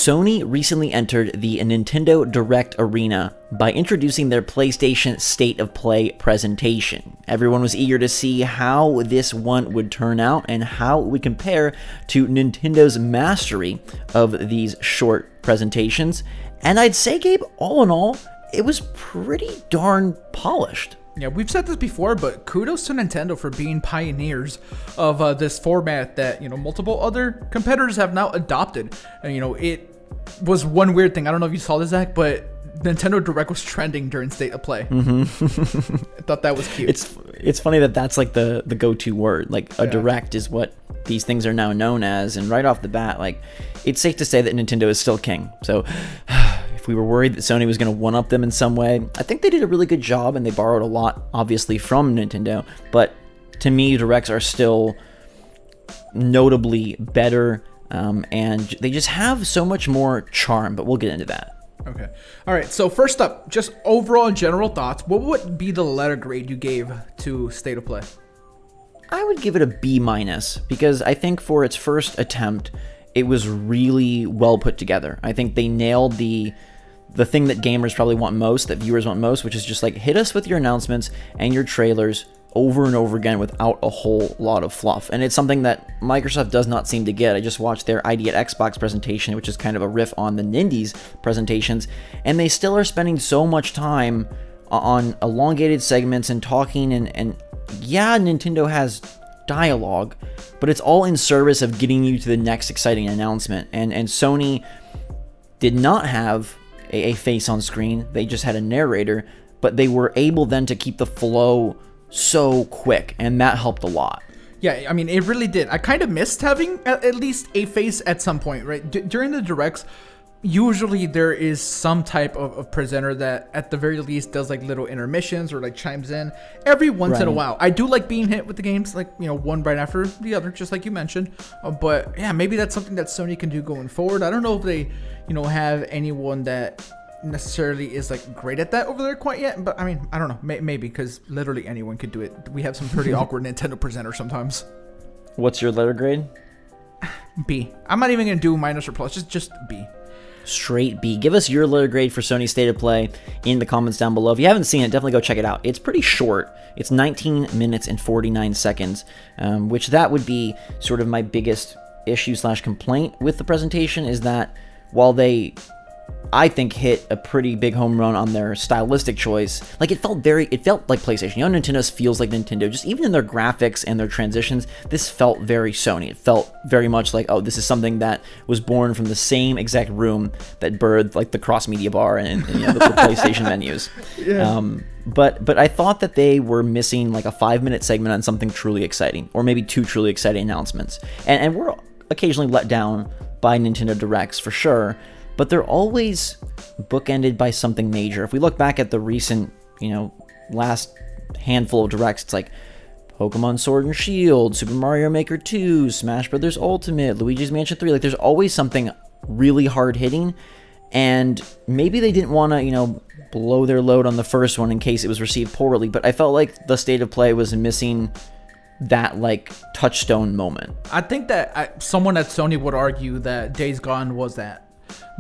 Sony recently entered the Nintendo Direct arena by introducing their PlayStation State of Play presentation. Everyone was eager to see how this one would turn out and how it would compare to Nintendo's mastery of these short presentations. And I'd say, Gabe, all in all, it was pretty darn polished. Yeah, we've said this before, but kudos to Nintendo for being pioneers of this format that, multiple other competitors have now adopted. And, it was one weird thing. I don't know if you saw this, Zach, but Nintendo Direct was trending during State of Play. I thought that was cute. It's funny that that's like the go-to word. Like a Direct is what these things are now known as. And right off the bat, like, it's safe to say that Nintendo is still king. So if we were worried that Sony was going to one-up them in some way, I think they did a really good job, and they borrowed a lot, obviously, from Nintendo. But to me, Directs are still notably better, and they just have so much more charm, but we'll get into that. Okay. All right, so first up, just overall general thoughts. What would be the letter grade you gave to State of Play? I would give it a B-, because I think for its first attempt, it was really well put together. I think they nailed the thing that gamers probably want most, that viewers want most, which is just like, hit us with your announcements and your trailers over and over again without a whole lot of fluff. And it's something that Microsoft does not seem to get. I just watched their ID at Xbox presentation, which is kind of a riff on the Nindies presentations, and they still are spending so much time on elongated segments and talking, and yeah, Nintendo has dialogue, but it's all in service of getting you to the next exciting announcement. And Sony did not have a face on screen. They just had a narrator, but they were able then to keep the flow so quick, and that helped a lot. Yeah, I mean, it really did. I kind of missed having at least a face at some point, right? During the Directs, usually there is some type of presenter that at the very least does like little intermissions or like chimes in every once in a while. I do like being hit with the games, like, one right after the other, just like you mentioned. But yeah, maybe that's something that Sony can do going forward. I don't know if they, have anyone that necessarily is like great at that over there quite yet, but I mean, I don't know, maybe, because literally anyone could do it. We have some pretty awkward Nintendo presenters sometimes. What's your letter grade? B. I'm not even gonna do minus or plus, just B. Straight B. Give us your letter grade for Sony State of Play in the comments down below. If you haven't seen it, definitely go check it out. It's pretty short. It's 19 minutes and 49 seconds, which that would be sort of my biggest issue / complaint with the presentation, is that while they, I think, hit a pretty big home run on their stylistic choice, like it felt like PlayStation. Nintendo's feels like Nintendo, just even in their graphics and their transitions. This felt very Sony. It felt very much like, oh, this is something that was born from the same exact room that birthed like the cross-media bar and the PlayStation menus. Yeah. But I thought that they were missing like a 5-minute segment on something truly exciting, or maybe 2 truly exciting announcements. And we're occasionally let down by Nintendo Directs for sure, but they're always bookended by something major. If we look back at the recent, last handful of Directs, it's like Pokemon Sword and Shield, Super Mario Maker 2, Smash Brothers Ultimate, Luigi's Mansion 3. Like, there's always something really hard-hitting, and maybe they didn't want to, blow their load on the first one in case it was received poorly, but I felt like the State of Play was missing that, like, touchstone moment. I think that someone at Sony would argue that Days Gone was that.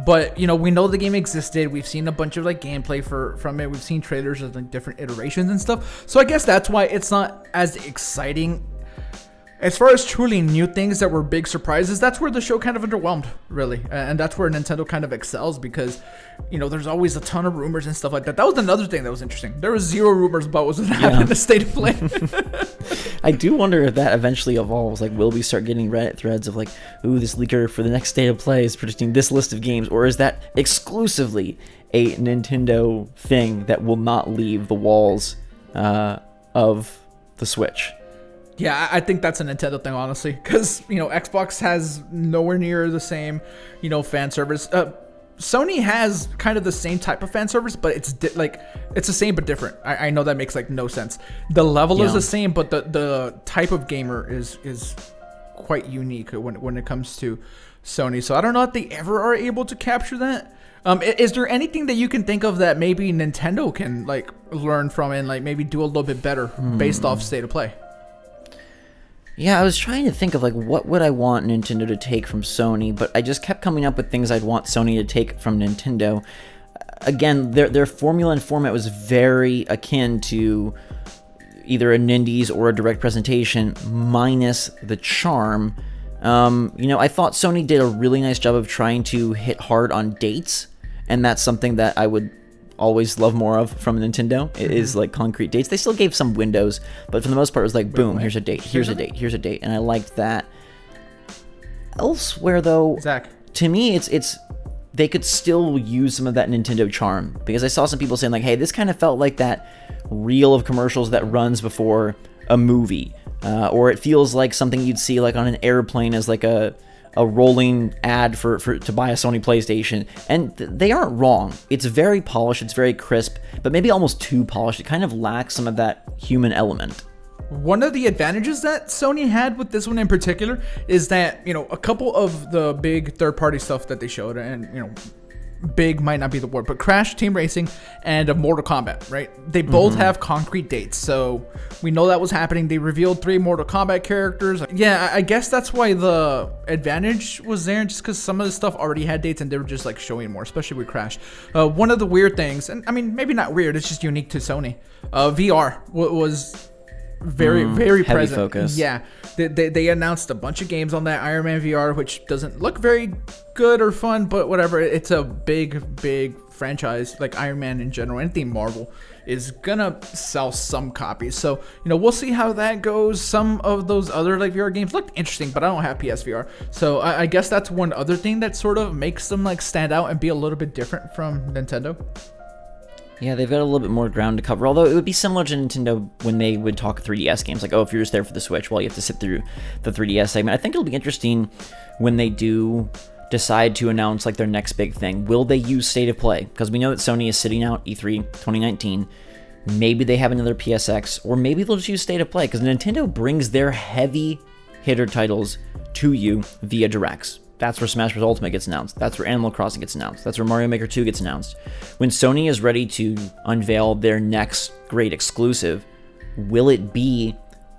But, we know the game existed. We've seen a bunch of like gameplay from it. We've seen trailers of like different iterations and stuff. So I guess that's why it's not as exciting. As far as truly new things that were big surprises, that's where the show kind of underwhelmed, really. And that's where Nintendo kind of excels, because, there's always a ton of rumors and stuff like that. That was another thing that was interesting. There was 0 rumors about what was going to happen in the State of Play. I do wonder if that eventually evolves. Like, will we start getting Reddit threads of like, ooh, this leaker for the next State of Play is predicting this list of games, or is that exclusively a Nintendo thing that will not leave the walls of the Switch? Yeah, I think that's a Nintendo thing, honestly, because, Xbox has nowhere near the same, fan service. Sony has kind of the same type of fan service, but it's it's the same but different. I know that makes like no sense. The level is the same, but the type of gamer is quite unique when it comes to Sony. So I don't know if they ever are able to capture that. Is there anything that you can think of that maybe Nintendo can like learn from and like maybe do a little bit better based off State of Play? Yeah, I was trying to think of like what would I want Nintendo to take from Sony, but I just kept coming up with things I'd want Sony to take from Nintendo. Again, their formula and format was very akin to either an indies or a direct presentation, minus the charm. You know, I thought Sony did a really nice job of trying to hit hard on dates, and that's something that I would always love more of from Nintendo. It is like concrete dates. They still gave some windows, but for the most part it was like, boom, here's a date, here's a date, here's a date, and I liked that. Elsewhere though, Zach, to me it's they could still use some of that Nintendo charm, because I saw some people saying like, hey, this kind of felt like that reel of commercials that runs before a movie, or it feels like something you'd see like on an airplane as like a rolling ad for to buy a Sony PlayStation. And they aren't wrong. It's very polished, it's very crisp, but maybe almost too polished. It kind of lacks some of that human element. one of the advantages that Sony had with this one in particular is that, you know, a couple of the big third-party stuff that they showed, and, you know, big might not be the word, but Crash Team Racing and Mortal Kombat, right? They both have concrete dates, so we know that was happening. They revealed 3 Mortal Kombat characters. Yeah, I guess that's why the advantage was there, just because some of the stuff already had dates and they were just like showing more, especially with Crash. One of the weird things, and I mean, maybe not weird, it's just unique to Sony. VR was very present. Focus. Yeah, they announced a bunch of games on that Iron Man VR, which doesn't look very good or fun, but whatever. It's a big franchise, like Iron Man in general. Anything Marvel is gonna sell some copies, so you know, we'll see how that goes. Some of those other like VR games looked interesting, but I don't have PSVR, so I guess that's one other thing that sort of makes them like stand out and be a little bit different from Nintendo. Yeah, they've got a little bit more ground to cover, although it would be similar to Nintendo when they would talk 3DS games, like, oh, if you're just there for the Switch, well, you have to sit through the 3DS segment. I think it'll be interesting when they do decide to announce, like, their next big thing. Will they use State of Play? Because we know that Sony is sitting out E3 2019. Maybe they have another PSX, or maybe they'll just use State of Play, because Nintendo brings their heavy hitter titles to you via directs. That's where Smash Bros. Ultimate gets announced. That's where Animal Crossing gets announced. That's where Mario Maker 2 gets announced. When Sony is ready to unveil their next great exclusive, will it be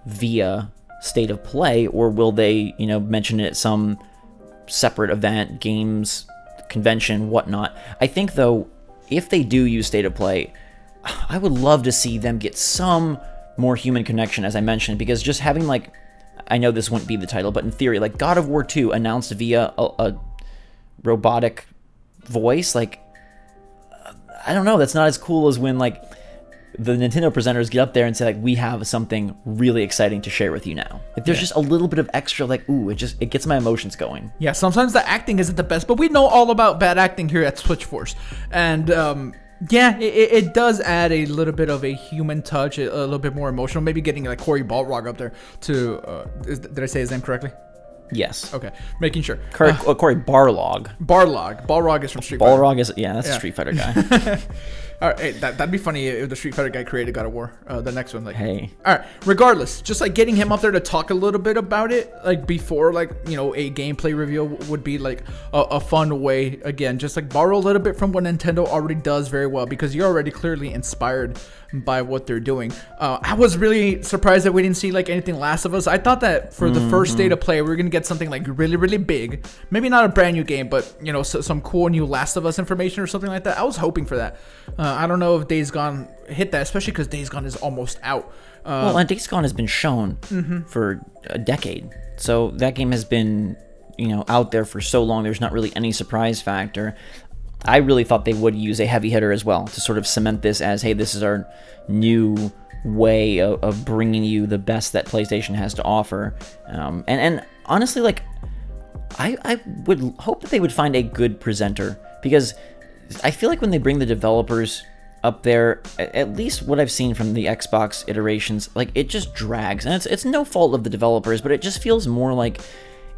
via State of Play, or will they, you know, mention it at some separate event, games, convention, whatnot? I think, though, if they do use State of Play, I would love to see them get some more human connection, as I mentioned, because just having, like, I know this wouldn't be the title, but in theory, like God of War 2 announced via a robotic voice, like, I don't know, that's not as cool as when, like, the Nintendo presenters get up there and say, like, we have something really exciting to share with you now. Like, there's just a little bit of extra, like, ooh, it gets my emotions going. Yeah, sometimes the acting isn't the best, but we know all about bad acting here at SwitchForce. And, yeah, it does add a little bit of a human touch, a little bit more emotional. Maybe getting like Cory Balrog up there to, did I say his name correctly? Yes. Okay, making sure. Cory Barlog. Balrog is from Street Fighter. Balrog is, yeah, that's a Street Fighter guy. All right, hey, that'd be funny if the Street Fighter guy created God of War, the next one. Like, hey. All right, regardless, just like getting him up there to talk a little bit about it, like before, like, you know, a gameplay reveal would be like a fun way. Again, just like borrow a little bit from what Nintendo already does very well, because you're already clearly inspired by what they're doing. I was really surprised that we didn't see like anything Last of Us. I thought that for the first State of Play, we were gonna get something like really big, maybe not a brand new game, but you know, some cool new Last of Us information or something like that. I was hoping for that. I don't know if Days Gone hit that, especially because Days Gone is almost out. Well, and Days Gone has been shown for a decade, so that game has been, you know, out there for so long. There's not really any surprise factor. I really thought they would use a heavy hitter as well to sort of cement this as, hey, this is our new way of bringing you the best that PlayStation has to offer. And honestly, like, I would hope that they would find a good presenter, because I feel like when they bring the developers up there, at least what I've seen from the Xbox iterations, like, it just drags. And it's no fault of the developers, but it just feels more like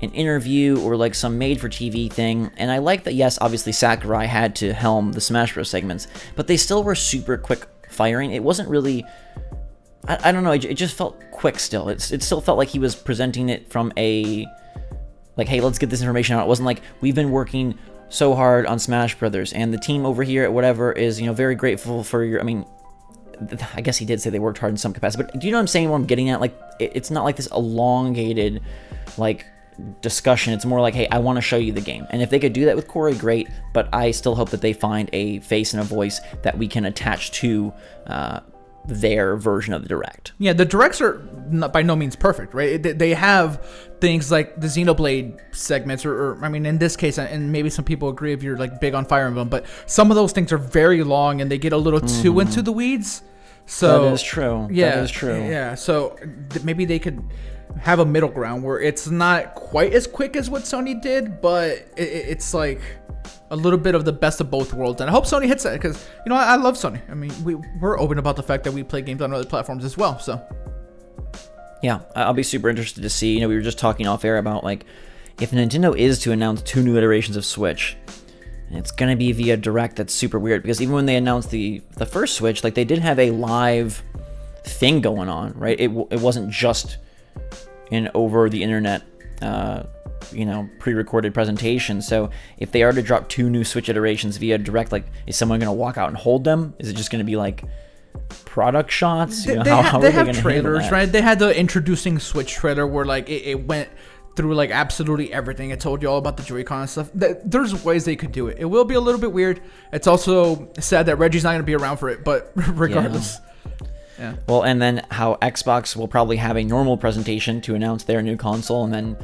an interview or like some made-for-TV thing. And I like that, yes, obviously Sakurai had to helm the Smash Bros. Segments, but they still were super quick firing. It wasn't really, I don't know, it just felt quick still. It still felt like he was presenting it from a, like, hey, let's get this information out. It wasn't like, we've been working so hard on Smash Brothers, and the team over here at whatever is, you know, very grateful for your, I mean, I guess he did say they worked hard in some capacity, but do you know what I'm saying, what I'm getting at? Like, it's not like this elongated, like, discussion. It's more like, hey, I want to show you the game. And if they could do that with Corey, great, but I still hope that they find a face and a voice that we can attach to their version of the Direct. Yeah, the Directs are by no means perfect, right? They have things like the Xenoblade segments, or I mean, in this case, and maybe some people agree if you're like big on Fire Emblem, but some of those things are very long and they get a little too into the weeds. So that is true. Yeah, that is true. Yeah, so maybe they could have a middle ground where it's not quite as quick as what Sony did, but it's like a little bit of the best of both worlds. And I hope Sony hits that, because, you know, I love Sony. I mean, we're open about the fact that we play games on other platforms as well, so. Yeah, I'll be super interested to see. You know, we were just talking off air about, like, if Nintendo is to announce 2 new iterations of Switch, it's going to be via Direct. That's super weird, because even when they announced the first Switch, like, they did have a live thing going on, right? It wasn't just an over the internet you know, pre-recorded presentation. So if they are to drop 2 new Switch iterations via Direct, like, is someone going to walk out and hold them? Is it just going to be like product shots? You know, how are they have trailers, right? They had the introducing Switch trailer where, like, it went through, like, absolutely everything. It told you all about the Joy-Con and stuff. There's ways they could do it. It will be a little bit weird. It's also sad that Reggie's not going to be around for it, but regardless. Yeah. Well, and then how Xbox will probably have a normal presentation to announce their new console, and then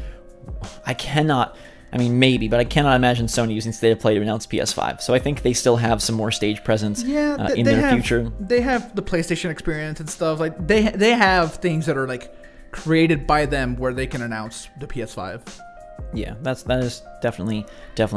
I cannot imagine Sony using State of Play to announce PS5. So I think they still have some more stage presence in their future. They have the PlayStation experience and stuff. Like, they have things that are, like, created by them where they can announce the PS5. Yeah, that is definitely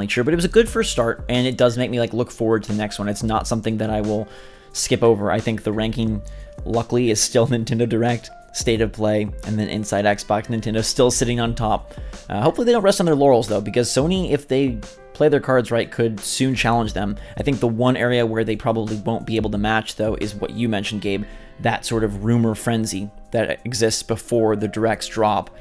true. But it was a good first start, and it does make me, like, look forward to the next one. It's not something that I will skip over. I think the ranking, luckily, is still Nintendo Direct, State of Play, and then Inside Xbox. Nintendo still sitting on top. Hopefully they don't rest on their laurels, though, because Sony, if they play their cards right, could soon challenge them. I think the one area where they probably won't be able to match, though, is what you mentioned, Gabe, that sort of rumor frenzy that exists before the Directs drop.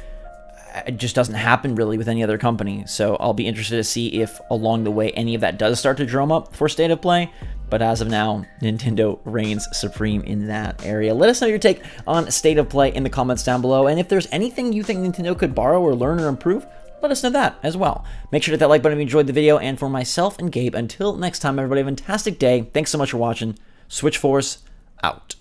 It just doesn't happen really with any other company. So I'll be interested to see if along the way any of that does start to drum up for State of Play. But as of now, Nintendo reigns supreme in that area. Let us know your take on State of Play in the comments down below. And if there's anything you think Nintendo could borrow or learn or improve, let us know that as well. Make sure to hit that like button if you enjoyed the video. And for myself and Gabe, until next time, everybody, have a fantastic day. Thanks so much for watching. SwitchForce out.